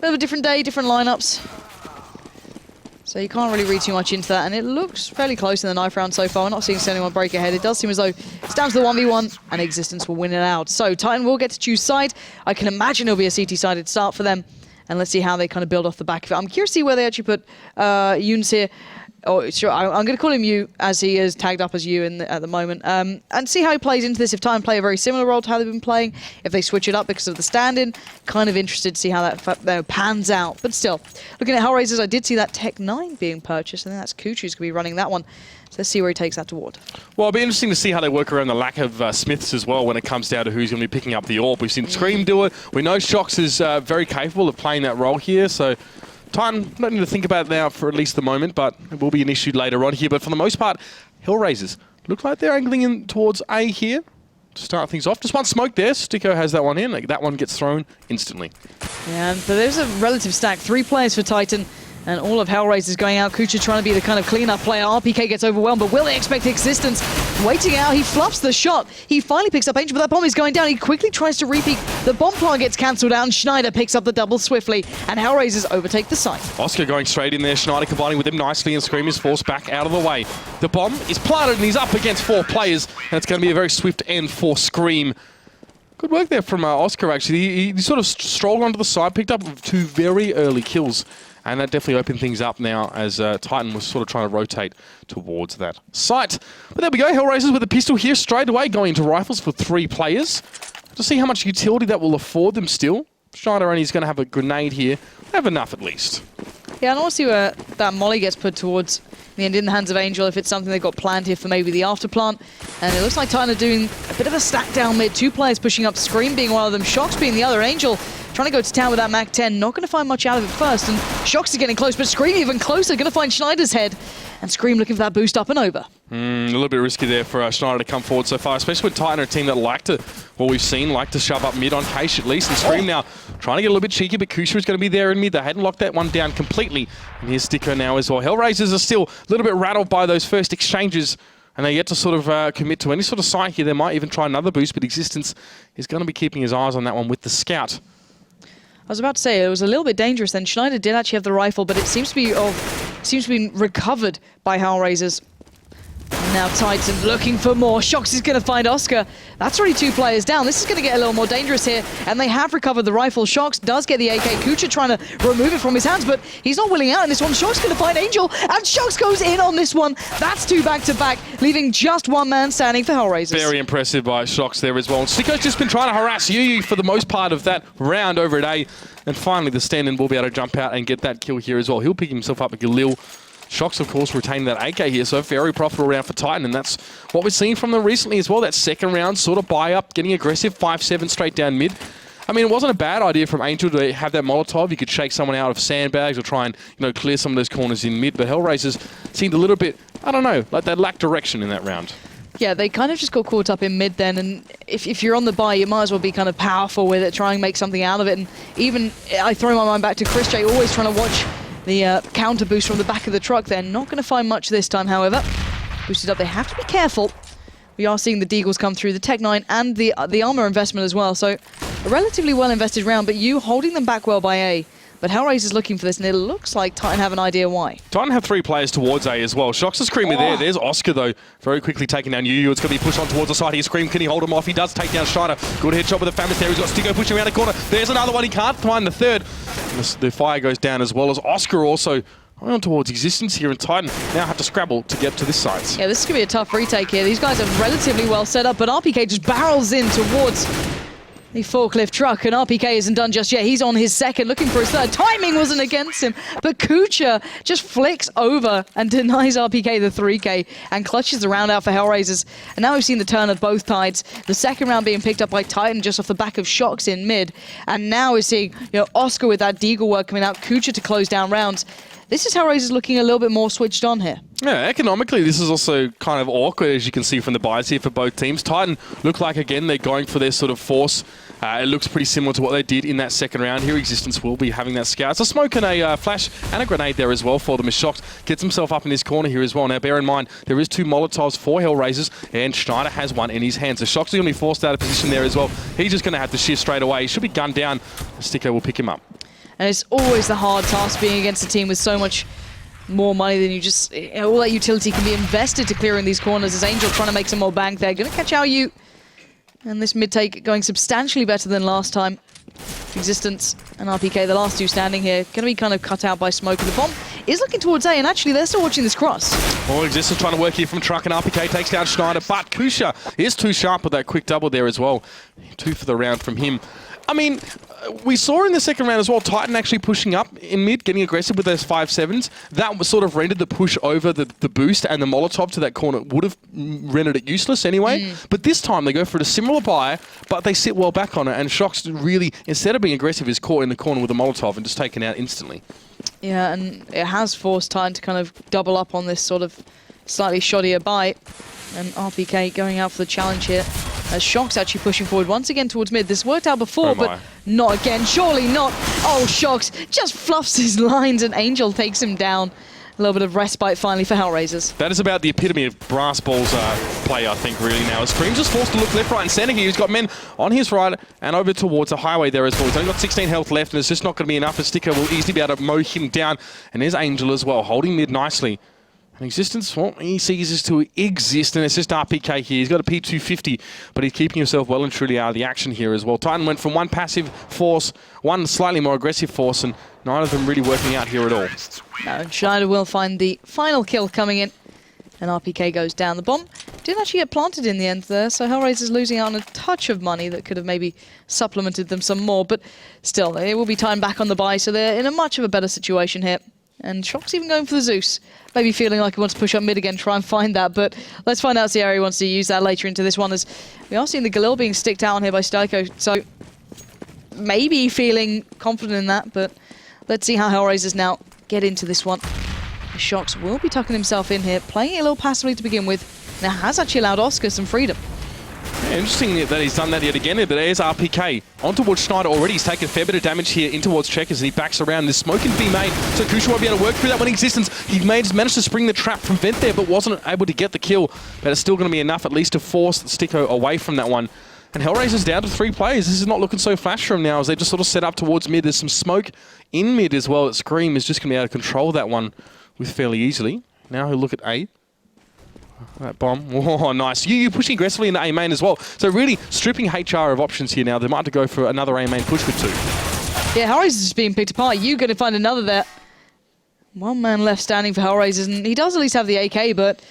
Bit of a different day, different lineups. So you can't really read too much into that, and it looks fairly close in the knife round so far. We're not seeing anyone break ahead. It does seem as though it's down to the 1v1, and Existence will win it out. So Titan will get to choose side. I can imagine it'll be a CT-sided start for them, and let's see how they kind of build off the back of it. I'm curious to see where they actually put Yoon's here. Oh, sure, I'm going to call him Yu, as he is tagged up as Yu at the moment, and see how he plays into this. If Titan play a very similar role to how they've been playing, if they switch it up because of the stand-in, kind of interested to see how that pans out. But still, looking at Hellraisers, I did see that Tech 9 being purchased, and that's Kuchu who's going to be running that one. So let's see where he takes that toward. Well, it'll be interesting to see how they work around the lack of Smiths as well when it comes down to who's going to be picking up the AWP. We've seen Scream do it. We know Shox is very capable of playing that role here, so Titan, don't need to think about it now for at least the moment, but it will be an issue later on here. But for the most part, Hellraisers look like they're angling in towards A here to start things off. Just one smoke there. Sticko has that one in. That one gets thrown instantly. Yeah, but there's a relative stack. 3 players for Titan. And all of Hellraisers going out. Kucha trying to be the kind of clean-up player. RPK gets overwhelmed, but will they expect Existence? Waiting out, he fluffs the shot. He finally picks up Angel, but that bomb is going down. He quickly tries to repeat. The bomb plant gets cancelled out, and Schneider picks up the double swiftly, and Hellraisers overtake the site. Oscar going straight in there. Schneider combining with him nicely, and Scream is forced back out of the way. The bomb is planted, and he's up against 4 players, and it's going to be a very swift end for Scream. Good work there from Oscar, actually. He sort of strolled onto the side, picked up 2 very early kills. And that definitely opened things up now as Titan was sort of trying to rotate towards that site. But there we go, Hellraisers with a pistol here straight away, going into rifles for 3 players. To see how much utility that will afford them still. Schneider only is going to have a grenade here. They have enough at least. Yeah, and I want to see where that molly gets put towards the end in the hands of Angel, if it's something they've got planned here for maybe the after plant. And it looks like Titan are doing a bit of a stack down mid. 2 players pushing up, Scream being one of them, Shox being the other. Angel trying to go to town with that Mac 10, not going to find much out of it first, and Shox is getting close, but Scream even closer, going to find Schneider's head, and Scream looking for that boost up and over. A little bit risky there for Schneider to come forward so far, especially with Titan, a team that like to, what we've seen, like to shove up mid on Case at least, and Scream now trying to get a little bit cheeky, but Kusha is going to be there in mid. They hadn't locked that one down completely, and here's Sticko now as well. Hellraisers are still a little bit rattled by those first exchanges, and they yet to sort of commit to any sort of site here. They might even try another boost, but Existence is going to be keeping his eyes on that one with the scout. I was about to say, it was a little bit dangerous then. Schneider did actually have the rifle, but it seems to be recovered by Hellraisers. Now Titan looking for more. Shox is going to find Oscar. That's already 2 players down. This is going to get a little more dangerous here, and they have recovered the rifle. Shox does get the AK. Kucha trying to remove it from his hands, but he's not willing out in this one. Shox going to find Angel, and Shox goes in on this one. That's 2 back-to-back, leaving just 1 man standing for Hellraisers. Very impressive by Shox there as well. And Sticko's just been trying to harass Yu for the most part of that round over at A, and finally the stand-in will be able to jump out and get that kill here as well. He'll pick himself up a Galil. Shox, of course, retaining that AK here, so very profitable round for Titan, and that's what we're seeing from them recently as well. That second round sort of buy-up, getting aggressive, 5-7 straight down mid. I mean, it wasn't a bad idea from Angel to have that Molotov. You could shake someone out of sandbags or try and, clear some of those corners in mid, but Hellraisers seemed a little bit, I don't know, like they lacked direction in that round. Yeah, they kind of just got caught up in mid then, and if you're on the buy, you might as well be kind of powerful with it, try and make something out of it. And even, I throw my mind back to Chris J, always trying to watch the counter boost from the back of the truck. They're not going to find much this time, however. Boosted up, they have to be careful. We are seeing the Deagles come through, the Tech 9 and the armor investment as well. So a relatively well invested round, but you holding them back well by A. But Hellraiser's looking for this, and it looks like Titan have an idea why. Titan have 3 players towards A as well. Shox is Screamer there. There's Oscar, though, very quickly taking down Yu. It's going to be pushed on towards the side here. Scream, can he hold him off? He does take down Schneider. Good headshot with the Famous there. He's got Sticko pushing around the corner. There's another one. He can't find the third. And the fire goes down as well as Oscar also on towards Existence here, and Titan now have to scrabble to get to this side. Yeah, this is going to be a tough retake here. These guys are relatively well set up, but RPK just barrels in towards the forklift truck, and RPK isn't done just yet. He's on his second, looking for his third. Timing wasn't against him, but Kucha just flicks over and denies RPK the 3K and clutches the round out for Hellraisers. And now we've seen the turn of both tides. The second round being picked up by Titan just off the back of Shox in mid. And now we're seeing Oscar with that Deagle work coming out, Kucha to close down rounds. This is Hellraisers looking a little bit more switched on here. Yeah, economically, this is also kind of awkward, as you can see from the buys here for both teams. Titan look like, again, they're going for their sort of force. It looks pretty similar to what they did in that second round. Here, Existence will be having that scout. It's a smoke and a flash and a grenade there as well for them. As Shox gets himself up in this corner here as well. Now, bear in mind, there is 2 Molotovs for Hellraisers, and Schneider has one in his hand. So Shox is going to be forced out of position there as well. He's just going to have to shift straight away. He should be gunned down. Sticko will pick him up. And it's always the hard task being against a team with so much more money than you just... all that utility can be invested to clearing these corners as Angel trying to make some more bank there. Going to catch out you. And this mid-take going substantially better than last time. Existence and RPK, the last two standing here, going to be kind of cut out by smoke. And the bomb is looking towards A, and actually they're still watching this cross. Well, Existence trying to work here from Truck, and RPK takes down Schneider, but Kusha is too sharp with that quick double there as well. 2 for the round from him. I mean, we saw in the second round as well, Titan actually pushing up in mid, getting aggressive with those 5-7s. That was sort of rendered the push over the boost, and the Molotov to that corner would have rendered it useless anyway. But this time they go for a similar buy, but they sit well back on it, and Shox really, instead of being aggressive, is caught in the corner with a Molotov and just taken out instantly. Yeah, and it has forced Titan to kind of double up on this sort of slightly shoddier buy. And RPK going out for the challenge here. As Shox actually pushing forward once again towards mid. This worked out before, but not again. Surely not. Oh, Shox just fluffs his lines and Angel takes him down. A little bit of respite finally for Hellraisers. That is about the epitome of Brass Ball's play, I think, really now. As Scream's just forced to look left, right, and centre here. He's got men on his right and over towards the highway there as well. He's only got 16 health left, and it's just not going to be enough. A Sticker will easily be able to mow him down. And there's Angel as well, holding mid nicely. And Existence, well, he ceases to exist, and it's just RPK here. He's got a P250, but he's keeping himself well and truly out of the action here as well. Titan went from one passive force, one slightly more aggressive force, and neither of them really working out here at all. No, Schneider will find the final kill coming in, and RPK goes down. The bomb didn't actually get planted in the end there, so Hellraiser's losing out on a touch of money that could have maybe supplemented them some more, but still, it will be time back on the buy, so they're in a much of a better situation here. And Shox even going for the Zeus. Maybe feeling like he wants to push up mid again, try and find that. But let's find out Sierra wants to use that later into this one, as we are seeing the Galil being sticked out on here by Styko. So maybe feeling confident in that, but let's see how Hellraisers now get into this one. Shox will be tucking himself in here, playing it a little passively to begin with. Now has actually allowed Oscar some freedom. Yeah, interesting that he's done that yet again, but there's RPK. On towards Schneider already. He's taken a fair bit of damage here in towards Checkers, and he backs around. There's smoke can be made, so Kusha won't be able to work through that one. Existence. He managed to spring the trap from vent there, but wasn't able to get the kill. But it's still going to be enough at least to force Sticko away from that one. And Hellraiser's down to 3 players. This is not looking so flash for him now, as they just sort of set up towards mid. There's some smoke in mid as well. That Scream is just going to be able to control that one with fairly easily. Now he'll look at A. That bomb. Oh, nice. You pushing aggressively into A main as well. So really stripping HR of options here now. They might have to go for another A main push with 2. Yeah, Hellraisers is just being picked apart. You going to find another there. One man left standing for Hellraisers, and he does at least have the AK, but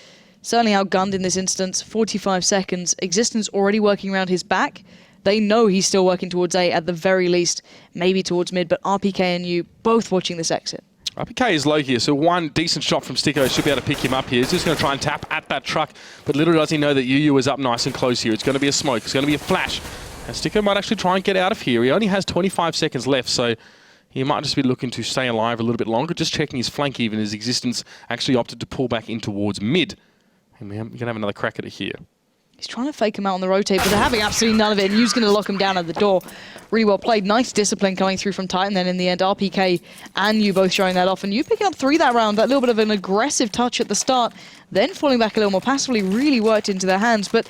certainly outgunned in this instance. 45 seconds. Existence already working around his back. They know he's still working towards A at the very least, maybe towards mid, but RPK and you both watching this exit. RPK is low here, so one decent shot from Sticko should be able to pick him up here. He's just going to try and tap at that truck, but little does he know that UU is up nice and close here. It's going to be a smoke. It's going to be a flash. And Sticko might actually try and get out of here. He only has 25 seconds left, so he might just be looking to stay alive a little bit longer, just checking his flank even. His Existence actually opted to pull back in towards mid. And we're going to have another crack at it here. He's trying to fake him out on the rotate, but they're having absolutely none of it, and Yu's going to lock him down at the door. Really well played. Nice discipline coming through from Titan then in the end. RPK and Yu both showing that off, and Yu picking up 3 that round. That little bit of an aggressive touch at the start, then falling back a little more passively really worked into their hands. But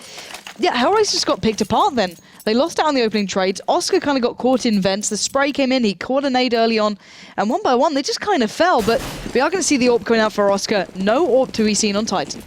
yeah, Hellraiser just got picked apart then. They lost out on the opening trades. Oscar kind of got caught in vents. The spray came in. He caught a nade early on. And one by one, they just kind of fell. But we are going to see the AWP coming out for Oscar. No AWP to be seen on Titan.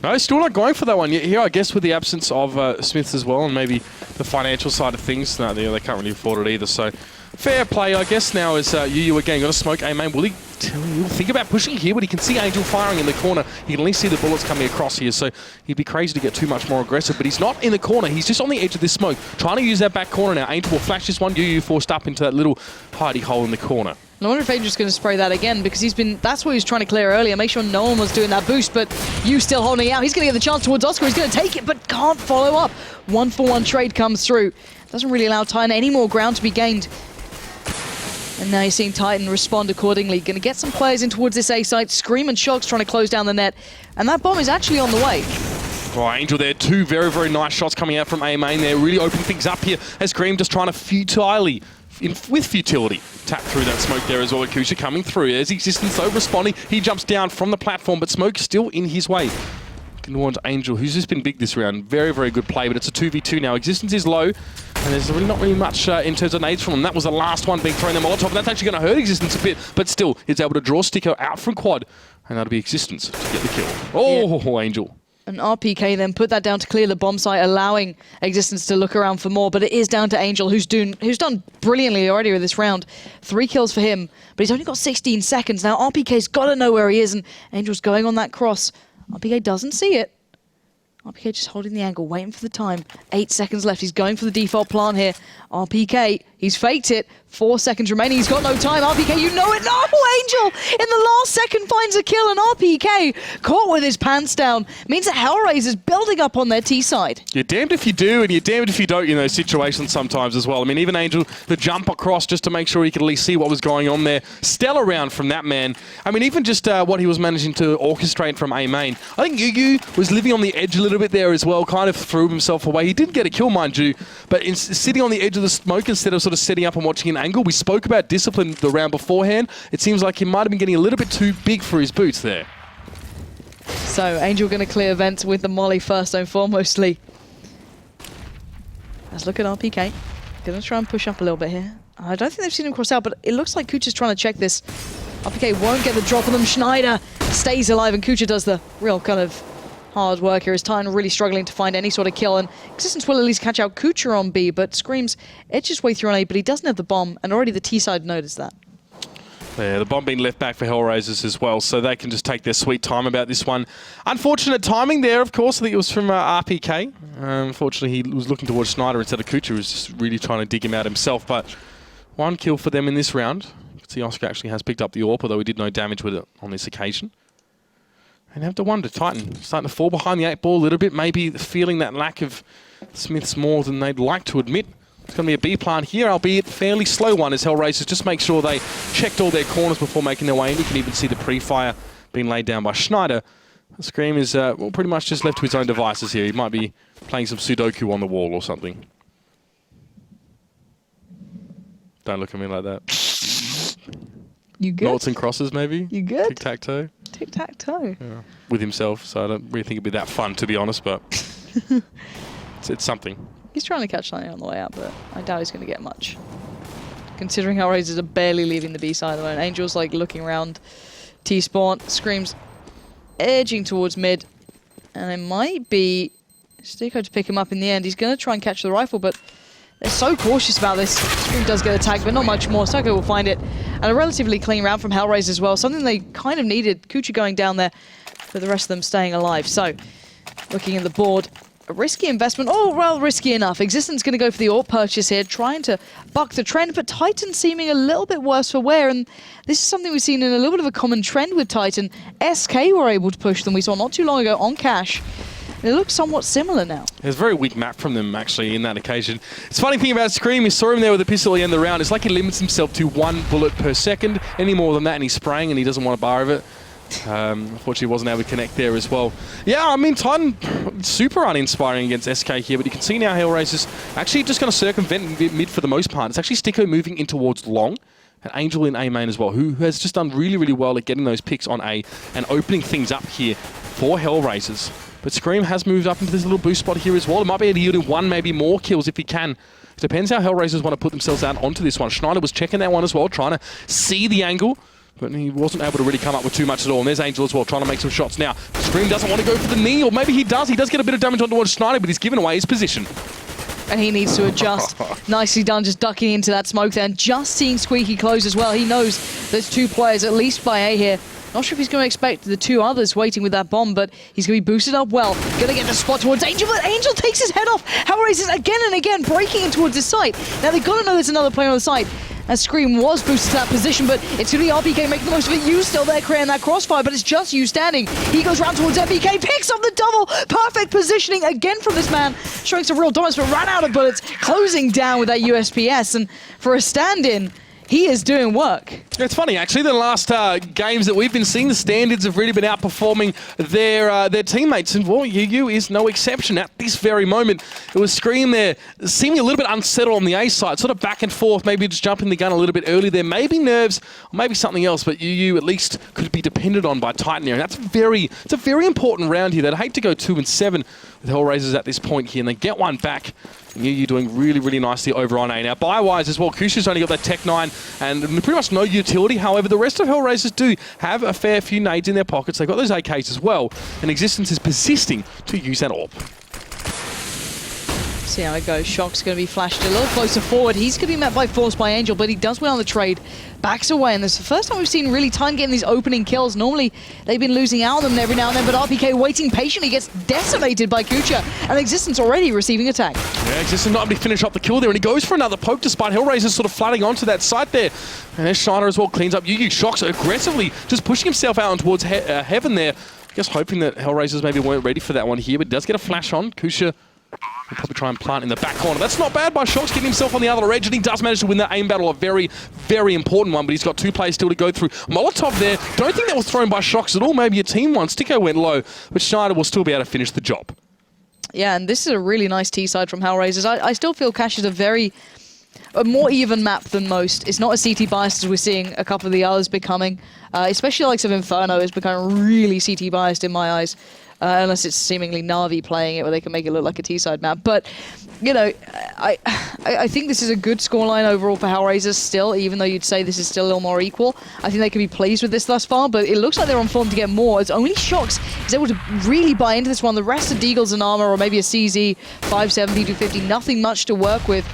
No, still not going for that one. Here, I guess, with the absence of Smiths as well, and maybe the financial side of things. No, they can't really afford it either. So, fair play, I guess, now is UU again. Got to smoke A main. Will he think about pushing here? But he can see Angel firing in the corner. He can at least see the bullets coming across here. So, he'd be crazy to get too much more aggressive. But he's not in the corner. He's just on the edge of this smoke. Trying to use that back corner now. Angel will flash this one. UU forced up into that little hidey hole in the corner. I wonder if Angel's going to spray that again, because that's what he was trying to clear earlier, make sure no one was doing that boost, but you still holding it out. He's going to get the chance towards Oscar. He's going to take it, but can't follow up. 1-for-1 trade comes through. Doesn't really allow Titan any more ground to be gained. And now you're seeing Titan respond accordingly. Going to get some players in towards this A site. Scream and Shox trying to close down the net. And that bomb is actually on the way. Oh, Angel there. 2 very, very nice shots coming out from A main there. Really opening things up here as Scream just trying to with futility, tap through that smoke there as well. Kusha coming through. There's Existence though responding. He jumps down from the platform, but smoke still in his way. towards Angel, who's just been big this round. Very, very good play, but it's a 2v2 now. Existence is low, and there's really not really much in terms of nades from him. That was the last one being thrown in Molotov, and that's actually going to hurt Existence a bit, but still, he's able to draw Sticko out from quad, and that'll be Existence to get the kill. Oh, yeah. Angel. And RPK then put that down to clear the bomb site, allowing Existence to look around for more. But it is down to Angel, who's done brilliantly already with this round. 3 kills for him, but he's only got 16 seconds. Now RPK's got to know where he is, and Angel's going on that cross. RPK doesn't see it. RPK just holding the angle, waiting for the time. 8 seconds left. He's going for the default plant here. RPK, he's faked it. 4 seconds remaining. He's got no time. RPK, you know it. No, Angel in the last second finds a kill, and RPK caught with his pants down. Means that Hellraiser's building up on their T side. You're damned if you do, and you're damned if you don't in those situations sometimes as well. I mean, even Angel, the jump across just to make sure he could at least see what was going on there. Stellar round from that man. I mean, even just what he was managing to orchestrate from A main. I think Yuyu was living on the edge a little bit there as well, kind of threw himself away. He did get a kill, mind you, but sitting on the edge of the smoke instead of sort of setting up and watching an angle. We spoke about discipline the round beforehand. It seems like he might have been getting a little bit too big for his boots there. So Angel going to clear vent with the molly first and foremostly. Let's look at RPK. Going to try and push up a little bit here. I don't think they've seen him cross out, but it looks like Kucha's trying to check this. RPK won't get the drop on them. Schneider stays alive, and Kucha does the real kind of hard work here. Is Titan really struggling to find any sort of kill, and Existence will at least catch out Kucha on B, but Screams edges his way through on A, but he doesn't have the bomb, and already the T side noticed that. Yeah, the bomb being left back for Hellraisers as well, so they can just take their sweet time about this one. Unfortunate timing there, of course. I think it was from RPK. Unfortunately, he was looking towards Schneider instead of Kucha, who was just really trying to dig him out himself, but 1 kill for them in this round. You can see Oscar actually has picked up the AWP, although he did no damage with it on this occasion. And have to wonder, Titan starting to fall behind the 8 ball a little bit, maybe feeling that lack of Smiths more than they'd like to admit. It's going to be a B plant here, albeit fairly slow one, as Hellraisers just make sure they checked all their corners before making their way in. You can even see the pre-fire being laid down by Schneider. Scream is well, pretty much just left to his own devices here. He might be playing some Sudoku on the wall or something. Don't look at me like that. You good? Noughts and crosses, maybe? You good? Tic-tac-toe. Tic-tac-toe. Yeah. With himself, so I don't really think it'd be that fun, to be honest, but it's something. He's trying to catch something on the way out, but I doubt he's going to get much. Considering Hellraisers are barely leaving the B side at the moment. Angel's like looking around T-spawn, Screams edging towards mid, and it might be Sticko to pick him up in the end. He's going to try and catch the rifle, but they're so cautious about this. Scream does get a tag, but not much more. Sticko will find it. And a relatively clean round from Hellraiser as well. Something they kind of needed. Kucha going down there, but the rest of them staying alive. So, looking at the board, a risky investment. Oh, well, risky enough. Existence going to go for the AWP purchase here, trying to buck the trend, but Titan seeming a little bit worse for wear. And this is something we've seen in a little bit of a common trend with Titan. SK were able to push them. We saw not too long ago on Cash. It looks somewhat similar now. There's a very weak map from them, actually, in that occasion. It's funny thing about Scream, you saw him there with a pistol at the end of the round. It's like he limits himself to 1 bullet per second. Any more than that, and he's spraying, and he doesn't want a bar of it. Unfortunately, wasn't able to connect there as well. Yeah, I mean, Titan, super uninspiring against SK here, but you can see now Hellraiser's actually just going to circumvent mid for the most part. It's actually Sticko moving in towards long, and Angel in A main as well, who has just done really, really well at getting those picks on A and opening things up here for Hellraisers. But Scream has moved up into this little boost spot here as well. It might be able to yield him 1, maybe more kills if he can. It depends how Hellraisers want to put themselves out onto this one. Schneider was checking that one as well, trying to see the angle, but he wasn't able to really come up with too much at all. And there's Angel as well, trying to make some shots now. Scream doesn't want to go for the knee, or maybe he does. He does get a bit of damage on towards Schneider, but he's given away his position. And he needs to adjust. Nicely done, just ducking into that smoke there, and just seeing Squeaky close as well. He knows there's 2 players at least by A here. Not sure if he's going to expect the 2 others waiting with that bomb, but he's going to be boosted up well. Going to get the spot towards Angel, but Angel takes his head off. Hellraisers again and again breaking in towards his site. Now they've got to know there's another player on the site. As Scream was boosted to that position, but it's going to be RPK making the most of it. You still there creating that crossfire, but it's just you standing. He goes round towards RPK, picks up the double. Perfect positioning again from this man, showing some real dominance, but ran out of bullets, closing down with that USPS. And for a stand-in, he is doing work. It's funny, actually, the last games that we've been seeing, the standards have really been outperforming their teammates, and well, UU is no exception at this very moment. It was Scream there, seeming a little bit unsettled on the A side, sort of back and forth, maybe just jumping the gun a little bit early there, maybe nerves, or maybe something else, but UU at least could be depended on by Titan here, and it's a very important round here. They'd hate to go 2-7 with Hellraisers at this point here, and they get one back. UU doing really, really nicely over on A. Now, buy-wise as well, Kusha's only got that Tech 9 and pretty much no utility. However, the rest of Hellraisers do have a fair few nades in their pockets. They've got those AKs as well, and Existence is persisting to use that AWP. See how it goes. Shock's going to be flashed a little closer forward. He's going to be met by Force by Angel, but he does win on the trade. Backs away, and this is the first time we've seen really Titan getting these opening kills. Normally, they've been losing out on them every now and then, but RPK waiting patiently gets decimated by Kucha, and Existence already receiving attack. Yeah, Existence not able to finish up the kill there, and he goes for another poke despite Hellraisers sort of flooding onto that site there. And there's Schneider as well, cleans up. UU Shocks aggressively just pushing himself out and towards heaven there. I guess hoping that Hellraisers maybe weren't ready for that one here, but he does get a flash on. Kusha will probably try and plant in the back corner. That's not bad by Shocks, getting himself on the other edge, and he does manage to win that aim battle, a very, very important one, but he's got 2 players still to go through. Molotov there, don't think that was thrown by Shocks at all, maybe a team one. Sticko went low, but Schneider will still be able to finish the job. Yeah, and this is a really nice T-side from Hellraisers. I still feel Cash is a more even map than most. It's not as CT biased as we're seeing a couple of the others becoming. Especially the likes of Inferno is becoming really CT biased in my eyes. Unless it's seemingly Na'Vi playing it where they can make it look like a T-side map. But, you know, I think this is a good scoreline overall for Hellraisers still, even though you'd say this is still a little more equal. I think they can be pleased with this thus far, but it looks like they're on form to get more. It's only Shocks is able to really buy into this one. The rest of Deagles and Armor, or maybe a CZ, 570, 250, nothing much to work with.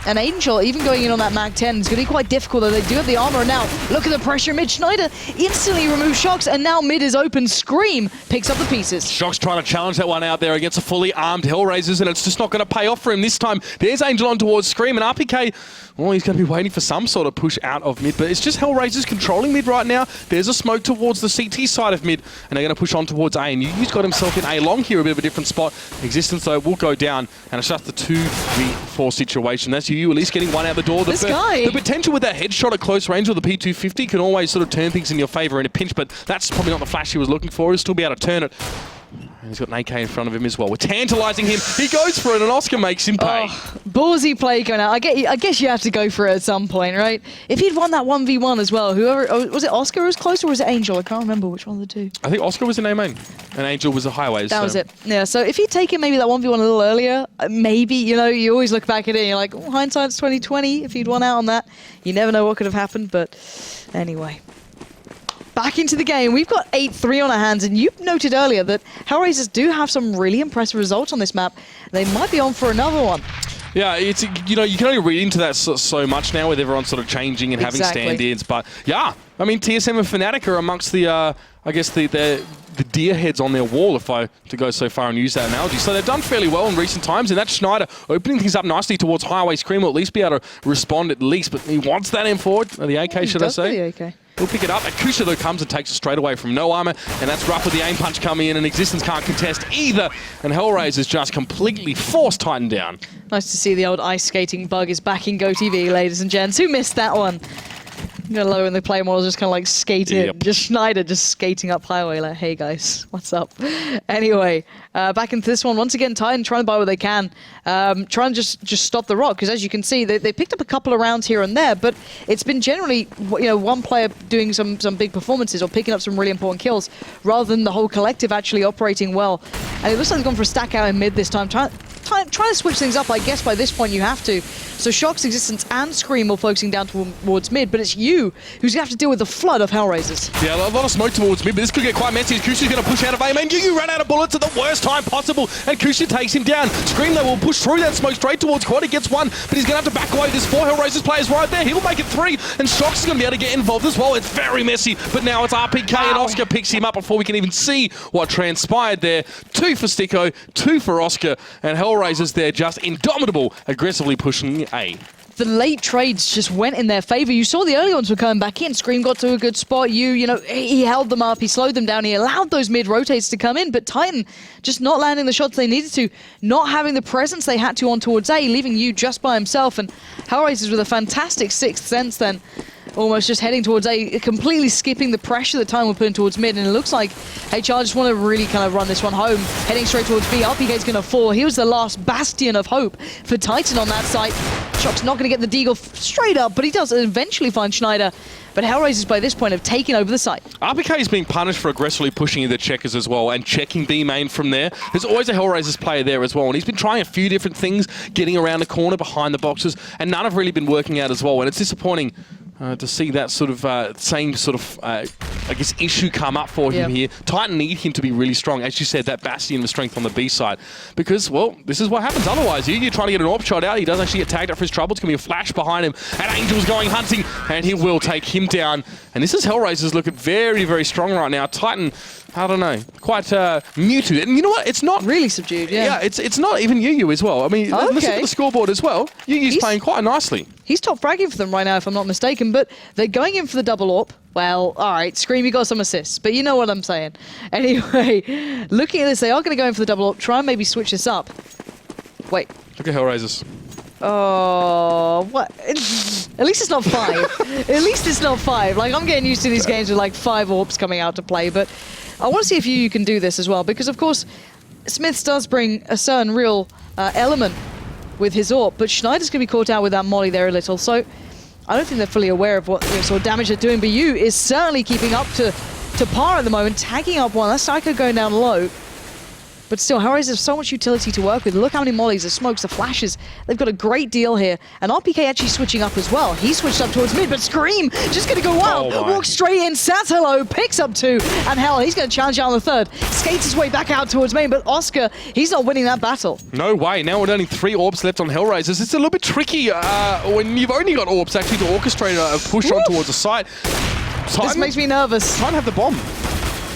And Angel, even going in on that Mag 10, is going to be quite difficult, though they do have the armor. And now, look at the pressure mid. Schneider instantly removes Shocks, and now mid is open. Scream picks up the pieces. Shocks trying to challenge that one out there against a fully armed Hellraisers, and it's just not going to pay off for him this time. There's Angel on towards Scream, and RPK, well, he's going to be waiting for some sort of push out of mid, but it's just Hellraisers controlling mid right now. There's a smoke towards the CT side of mid, and they're going to push on towards A, and UU's got himself in A long here, a bit of a different spot. Existence, though, will go down, and it's just the 2v4 situation. That's UU at least getting one out the door. The potential with that headshot at close range with the P250 can always sort of turn things in your favor in a pinch, but that's probably not the flash he was looking for. He'll still be able to turn it. And he's got an AK in front of him as well. We're tantalizing him. He goes for it, and Oscar makes him pay. Ballsy play going out. I guess you have to go for it at some point, right? If he'd won that 1v1 as well, whoever... was it Oscar who was close, or was it Angel? I can't remember which one of the two. I think Oscar was in A main, and Angel was the highways. That was it. Yeah, so if he'd taken maybe that 1v1 a little earlier, maybe, you know, you always look back at it and you're like, oh, hindsight's 20/20. If he'd won out on that, you never know what could have happened, but anyway. Back into the game. We've got 8-3 on our hands, and you noted earlier that Hellraisers do have some really impressive results on this map. They might be on for another one. Yeah, it's, you know, you can only read into that so much now with everyone sort of changing and having standards, but yeah, I mean, TSM and Fnatic are amongst the, I guess the deer heads on their wall, if I to go so far and use that analogy. So they've done fairly well in recent times, and that's Schneider opening things up nicely towards Highway Scream, or at least be able to respond at least, but he wants that M4, or the AK, should I say. The AK. He'll pick it up. Akusha, though, comes and takes it straight away from no armor, and that's rough with the aim punch coming in, and Existence can't contest either, and Hellraisers just completely forced Titan down. Nice to see the old ice skating bug is back in GoTV, ladies and gents. Who missed that one? I'm gonna love it when the player models just kind of like skate in. Yep. Just Schneider just skating up highway like, hey guys, what's up? Anyway, back into this one. Once again, Titan trying to buy what they can. Trying to just stop the rock, because as you can see, they picked up a couple of rounds here and there, but it's been generally, you know, one player doing some big performances or picking up some really important kills, rather than the whole collective actually operating well. And it looks like they've gone for a stack out in mid this time. Trying to switch things up, I guess by this point you have to. So Shock's, Existence, and Scream are focusing down towards mid, but it's you who's going to have to deal with the flood of Hellraisers. Yeah, a lot of smoke towards mid, but this could get quite messy. Kusha's going to push out of aim, and you run out of bullets at the worst time possible, and Kusha takes him down. Scream, though, will push through that smoke straight towards quad. He gets one, but he's going to have to back away. There's 4 Hellraisers players right there. He'll make it 3, and Shocks is going to be able to get involved as well. It's very messy, but now it's RPK, and Oscar picks him up before we can even see what transpired there. 2 for Sticko, 2 for Oscar, and Hellraisers there just indomitable, aggressively pushing A. the late trades just went in their favor. You saw the early ones were coming back in. Scream got to a good spot. You know, he held them up. He slowed them down. He allowed those mid-rotates to come in. But Titan just not landing the shots they needed to, not having the presence they had to on towards A, leaving you just by himself. And Hellraisers with a fantastic sixth sense then, almost just heading towards A, completely skipping the pressure that Titan were putting towards mid. And it looks like HR just want to really kind of run this one home, heading straight towards B. RPK's going to fall. He was the last bastion of hope for Titan on that site. Shock's not going to get the deagle straight up, but he does eventually find Schneider. But Hellraisers by this point have taken over the site. RPK is being punished for aggressively pushing in the checkers as well and checking B main from there. There's always a Hellraisers player there as well, and he's been trying a few different things, getting around the corner behind the boxes, and none have really been working out as well. And it's disappointing to see that sort of same sort of, I guess, issue come up for him here. Titan need him to be really strong, as you said, that bastion of strength on the B side. Because, well, this is what happens otherwise. You're trying to get an AWP shot out, he does actually get tagged up for his trouble. It's going to be a flash behind him, and Angel's going hunting, and he will take him down. And this is Hellraisers looking very, very strong right now. Titan, I don't know, quite muted. And you know what? It's not really subdued, Yeah, it's not even Yu as well. I mean, listen to the scoreboard as well. Yu's playing quite nicely. He's top fragging for them right now, if I'm not mistaken, but they're going in for the double AWP. Well, all right, Scream, you got some assists, but you know what I'm saying. Anyway, looking at this, they are going to go in for the double AWP, try and maybe switch this up. Wait. Look at Hellraisers. Oh, what? At least it's not 5. At least it's not 5. Like, I'm getting used to these games with like 5 AWPs coming out to play, but I want to see if you can do this as well, because of course, Smiths does bring a certain real element with his AWP, but Schneider's going to be caught out with that molly there a little, so I don't think they're fully aware of what sort of damage they're doing, but Yu is certainly keeping up to par at the moment, tagging up one. That's Psycho going down low. But still, Hellraisers have so much utility to work with. Look how many mollies, the smokes, the flashes. They've got a great deal here. And RPK actually switching up as well. He switched up towards mid, but Scream just going to go wild. Walks straight in, sats hello, picks up 2. And hell, he's going to challenge out on the 3rd. Skates his way back out towards main, but Oscar, he's not winning that battle. No way. Now with only 3 AWPs left on Hellraisers, it's a little bit tricky when you've only got AWPs actually to orchestrate a push on towards the site. This makes me nervous. Titan have the bomb.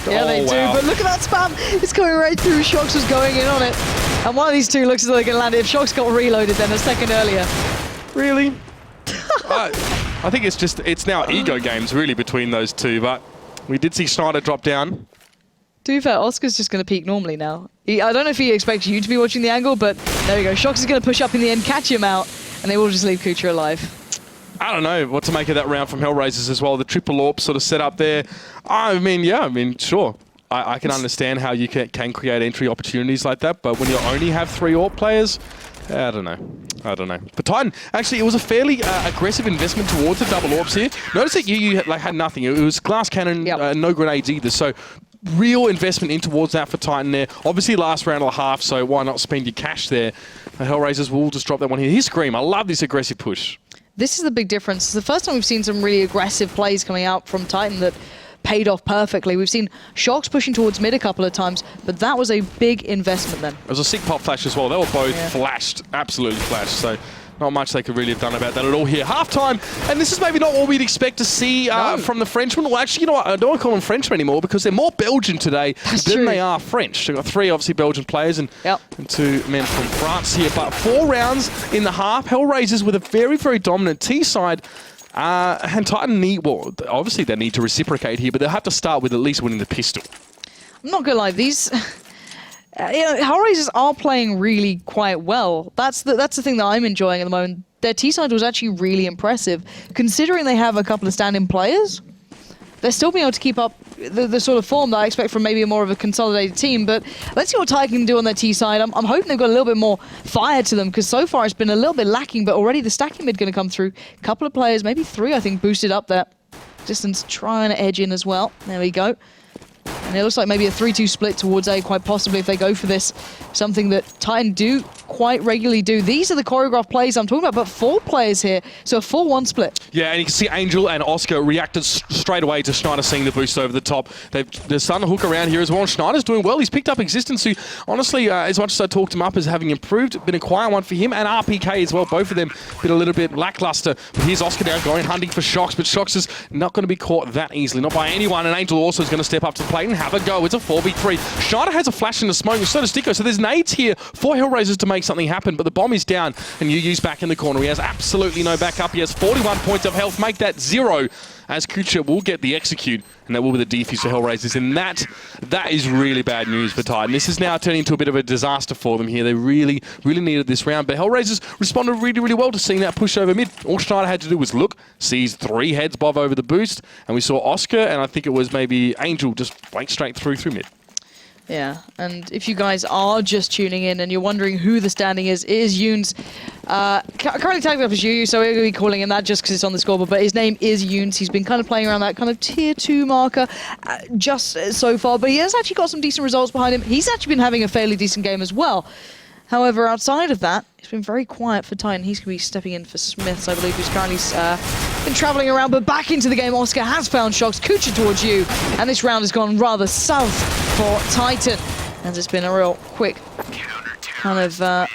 Yeah, they do, but look at that spam. It's coming right through. Shox was going in on it. And one of these two looks as though they can land it. If Shox got reloaded then a second earlier. Really? I think it's now ego games, really, between those two, but we did see Schneider drop down. To be fair, Oscar's just going to peek normally now. I don't know if he expects you to be watching the angle, but there you go. Shox is going to push up in the end, catch him out, and they will just leave Kucha alive. I don't know what to make of that round from Hellraisers as well. The triple AWP sort of set up there. I mean, sure. I can understand how you can create entry opportunities like that, but when you only have 3 AWP players, I don't know. But Titan, actually, it was a fairly aggressive investment towards the double AWPs here. Notice that you had nothing. It was glass cannon, no grenades either. So real investment in towards that for Titan there. Obviously, last round and a half, so why not spend your cash there? The Hellraisers will just drop that one here. Here's Scream. I love this aggressive push. This is the big difference. It's the first time we've seen some really aggressive plays coming out from Titan that paid off perfectly. We've seen Sharks pushing towards mid a couple of times, but that was a big investment then. There was a sick pop flash as well. They were both flashed, absolutely flashed. So not much they could really have done about that at all here. Half-time, and this is maybe not what we'd expect to see from the Frenchmen. Well, actually, you know what? I don't want to call them Frenchmen anymore because they're more Belgian today than they are French. They've got 3, obviously, Belgian players and 2 men from France here. But 4 rounds in the half. Hellraisers with a very, very dominant T-side. And Titan need, well, obviously they need to reciprocate here, but they'll have to start with at least winning the pistol. I'm not going to lie, these... Hellraisers are playing really quite well. That's the thing that I'm enjoying at the moment. Their T-side was actually really impressive. Considering they have a couple of stand-in players, they're still being able to keep up the sort of form that I expect from maybe more of a consolidated team. But let's see what Titan can do on their T-side. I'm hoping they've got a little bit more fire to them because so far it's been a little bit lacking, but already the stacking mid going to come through. A couple of players, maybe 3, I think, boosted up that distance, trying to edge in as well. There we go. And it looks like maybe a 3-2 split towards A, quite possibly, if they go for this. Something that Titan do quite regularly do. These are the choreographed plays I'm talking about, but 4 players here, so a 4-1 split. Yeah, and you can see Angel and Oscar reacted straight away to Schneider seeing the boost over the top. They're starting to hook around here as well, and Schneider's doing well. He's picked up Existence, who, honestly, as much as I talked him up as having improved, been a quiet one for him, and RPK as well. Both of them been a little bit lackluster. But here's Oscar now going hunting for Shox, but Shox is not going to be caught that easily, not by anyone, and Angel also is going to step up to the plate and have a go. It's a 4v3. Schneider has a flash in the smoke, so does Sticko, so there's nades here for Hellraisers to make make something happen, but the bomb is down, and Yu's back in the corner. He has absolutely no backup. He has 41 points of health. Make that 0, as Kucha will get the execute, and that will be the defuse for Hellraisers. And that is really bad news for Titan. This is now turning into a bit of a disaster for them here. They really, really needed this round, but Hellraisers responded really, really well to seeing that push over mid. All Schneider had to do was look, sees 3 heads bob over the boost, and we saw Oscar, and I think it was maybe Angel, just flank straight through mid. Yeah, and if you guys are just tuning in and you're wondering who the standing is, it is Yoon's. Currently tagged up as Yu, so we're going to be calling him that just because it's on the scoreboard, but his name is Yoons. He's been kind of playing around that kind of tier 2 marker just so far, but he has actually got some decent results behind him. He's actually been having a fairly decent game as well. However, outside of that, it's been very quiet for Titan. He's going to be stepping in for Smiths, I believe, who's currently been traveling around, but back into the game. Oscar has found Shocks, Kucha towards you, and this round has gone rather south for Titan. And it's been a real quick kind of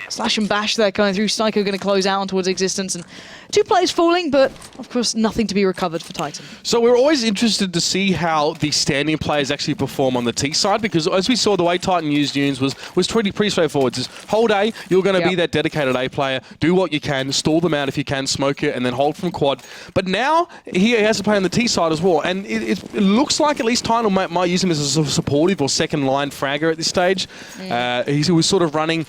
slash and bash there going through. Psycho going to close out on towards Existence, and 2 players falling, but of course nothing to be recovered for Titan. So we're always interested to see how the standing players actually perform on the T side, because as we saw, the way Titan used Yoons was pretty straightforward. Just hold A, you're going to be that dedicated A player, do what you can, stall them out if you can, smoke it, and then hold from quad. But now he has to play on the T side as well, and it looks like at least Titan might use him as a sort of supportive or second line fragger at this stage. He was sort of running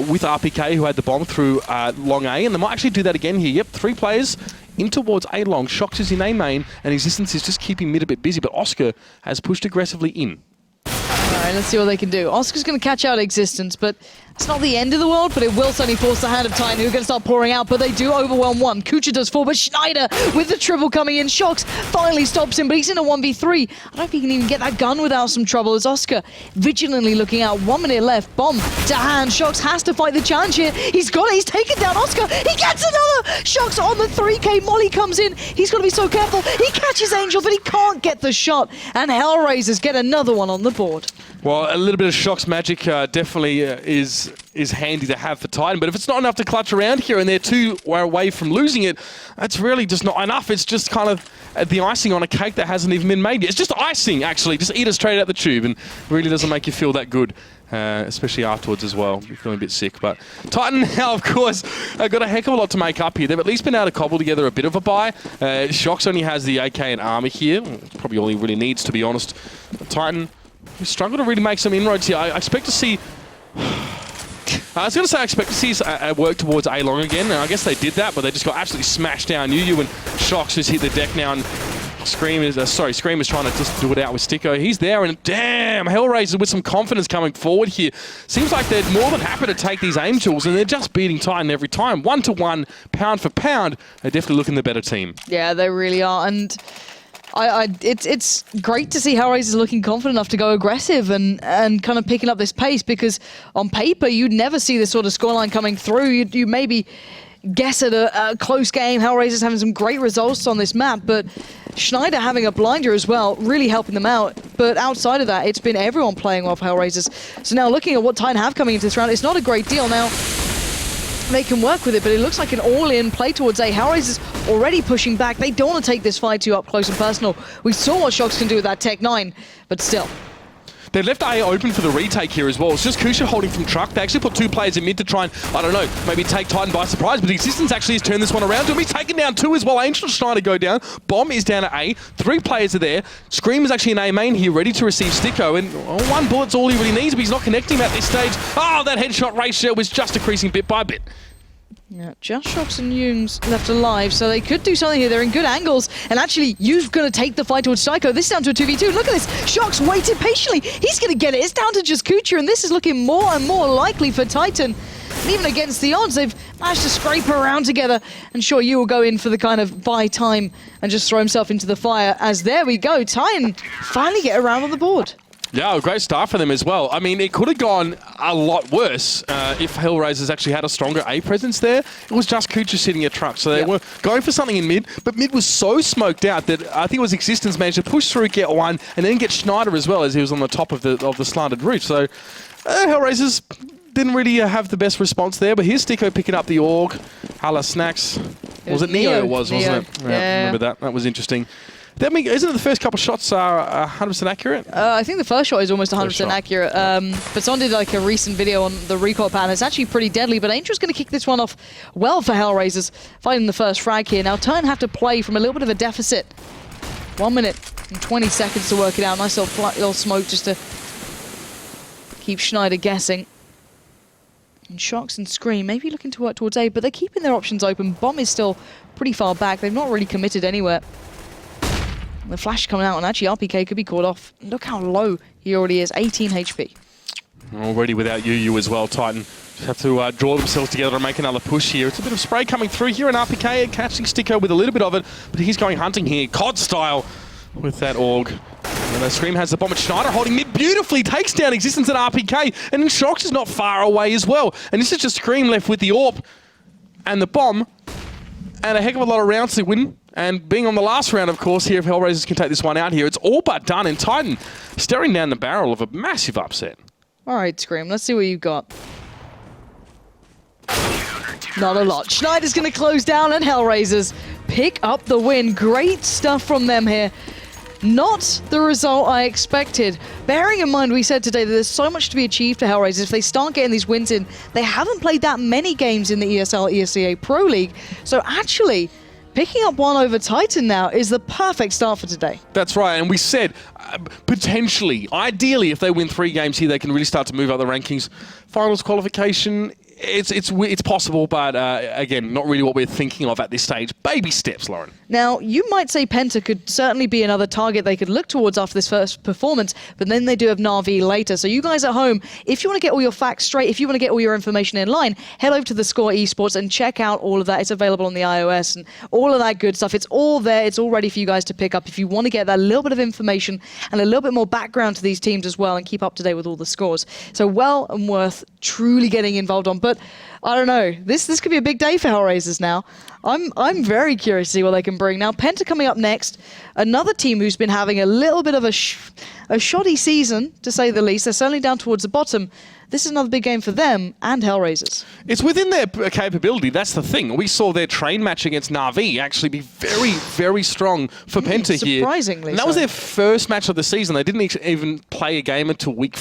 with RPK, who had the bomb through long A, and they might actually do that again here. Yep, 3 players in towards A long. Shocks is in A main, and Existence is just keeping mid a bit busy, but Oscar has pushed aggressively in. Alright, let's see what they can do. Oscar's going to catch out Existence, but it's not the end of the world, but it will suddenly force the hand of Titan, who are going to start pouring out, but they do overwhelm 1. Kucha does 4, but Schneider with the triple coming in. Shocks finally stops him, but he's in a 1v3. I don't know if he can even get that gun without some trouble, as Oscar vigilantly looking out. 1 minute left, bomb to hand. Shocks has to fight the challenge here. He's got it, he's taken down Oscar. He gets another! Shocks on the 3k, Molly comes in. He's got to be so careful. He catches Angel, but he can't get the shot, and Hellraisers get another one on the board. Well, a little bit of Shock's magic definitely is handy to have for Titan, but if it's not enough to clutch around here and they're 2 away from losing it, that's really just not enough. It's just kind of the icing on a cake that hasn't even been made yet. It's just icing, actually. Just eat it straight out the tube, and really doesn't make you feel that good, especially afterwards as well. You're feeling a bit sick. But Titan now, of course, got a heck of a lot to make up here. They've at least been able to cobble together a bit of a buy. Shocks only has the AK and armor here. It's probably all he really needs, to be honest. But Titan, we struggle to really make some inroads here. I expect to see... I was going to say I expect to see work towards A-Long again. Now, I guess they did that, but they just got absolutely smashed down. Yu and Shocks just hit the deck now, and Scream is trying to just do it out with Sticko. He's there, and damn, Hellraiser with some confidence coming forward here. Seems like they're more than happy to take these Angels, and they're just beating Titan every time. 1-to-1, pound for pound. They're definitely looking the better team. Yeah, they really are, and... it's great to see Hellraisers looking confident enough to go aggressive and kind of picking up this pace, because on paper you'd never see this sort of scoreline coming through. You maybe guess at a close game. Hellraisers having some great results on this map, but Schneider having a blinder as well, really helping them out. But outside of that, it's been everyone playing well for Hellraisers. So now looking at what Titan have coming into this round, it's not a great deal. Now, they can work with it, but it looks like an all-in play towards A. Hellraisers already pushing back. They don't want to take this fight too up close and personal. We saw what Shocks can do with that Tech 9, but still. They left A open for the retake here as well. It's just Kusha holding from truck. They actually put 2 players in mid to try and, I don't know, maybe take Titan by surprise, but Existence actually has turned this one around to him. He's taken down 2 as well. Angel is trying to go down. Bomb is down at A. 3 players are there. Scream is actually in A main here, ready to receive Sticko, and 1 bullet's all he really needs, but he's not connecting him at this stage. Oh, that headshot ratio was just decreasing bit by bit. Yeah, just Shocks and Yoons left alive, so they could do something here. They're in good angles, and actually, Yu's going to take the fight towards Psycho. This is down to a 2v2. Look at this. Shocks waited patiently. He's going to get it. It's down to just Kucha, and this is looking more and more likely for Titan. And even against the odds, they've managed to scrape around together. And sure, Yu will go in for the kind of buy time and just throw himself into the fire, as there we go. Titan finally get around on the board. Yeah, a great start for them as well. I mean, it could have gone a lot worse if Hellraisers actually had a stronger A presence there. It was just Kucha sitting at truck, so they were going for something in mid, but mid was so smoked out that I think it was Existence managed to push through, get 1, and then get Schneider as well, as he was on the top of the slanted roof. So Hellraisers didn't really have the best response there, but here's Sticko picking up the AUG. Hala Snacks. Was it Neo? Wasn't it? Yeah, I remember that. That was interesting. That mean, isn't it the first couple of shots are 100% accurate? I think the first shot is almost 100% accurate. But someone did like a recent video on the recoil pattern. It's actually pretty deadly, but Angel's going to kick this one off well for Hellraisers, finding the first frag here. Now Turn have to play from a little bit of a deficit. 1 minute and 20 seconds to work it out. Nice little smoke just to keep Schneider guessing. And Shocks and Scream maybe looking to work towards A, but they're keeping their options open. Bomb is still pretty far back. They've not really committed anywhere. The flash coming out, and actually RPK could be caught off. Look how low he already is, 18 HP. Already without you as well, Titan. Just have to draw themselves together and make another push here. It's a bit of spray coming through here, and RPK catching Sticko with a little bit of it, but he's going hunting here, COD style, with that AUG. And Scream has the bomb at Schneider, holding mid beautifully, takes down Existence at RPK, and then Shocks is not far away as well. And this is just Scream left with the AWP and the bomb, and a heck of a lot of rounds to win. And being on the last round, of course, here, if Hellraisers can take this one out here, it's all but done. And Titan staring down the barrel of a massive upset. All right, Scream, let's see what you've got. Not a lot. Schneider's going to close down, and Hellraisers pick up the win. Great stuff from them here. Not the result I expected. Bearing in mind, we said today that there's so much to be achieved for Hellraisers. If they start getting these wins in, they haven't played that many games in the ESL, ESEA Pro League. So actually, picking up one over Titan now is the perfect start for today. That's right, and we said potentially, ideally, if they win 3 games here, they can really start to move up the rankings. Finals qualification, it's possible, but again, not really what we're thinking of at this stage. Baby steps, Lauren. Now, you might say Penta could certainly be another target they could look towards after this first performance, but then they do have Na'Vi later. So you guys at home, if you want to get all your facts straight, if you want to get all your information in line, head over to the Score Esports and check out all of that. It's available on the iOS and all of that good stuff. It's all there. It's all ready for you guys to pick up if you want to get that little bit of information and a little bit more background to these teams as well and keep up to date with all the scores. So well and worth truly getting involved on. But I don't know. This could be a big day for Hellraisers now. I'm very curious to see what they can bring. Now, Penta coming up next. Another team who's been having a little bit of a shoddy season, to say the least. They're certainly down towards the bottom. This is another big game for them and Hellraisers. It's within their capability. That's the thing. We saw their train match against Na'Vi actually be very, very strong for Penta here. Surprisingly And that was their first match of the season. They didn't even play a game until week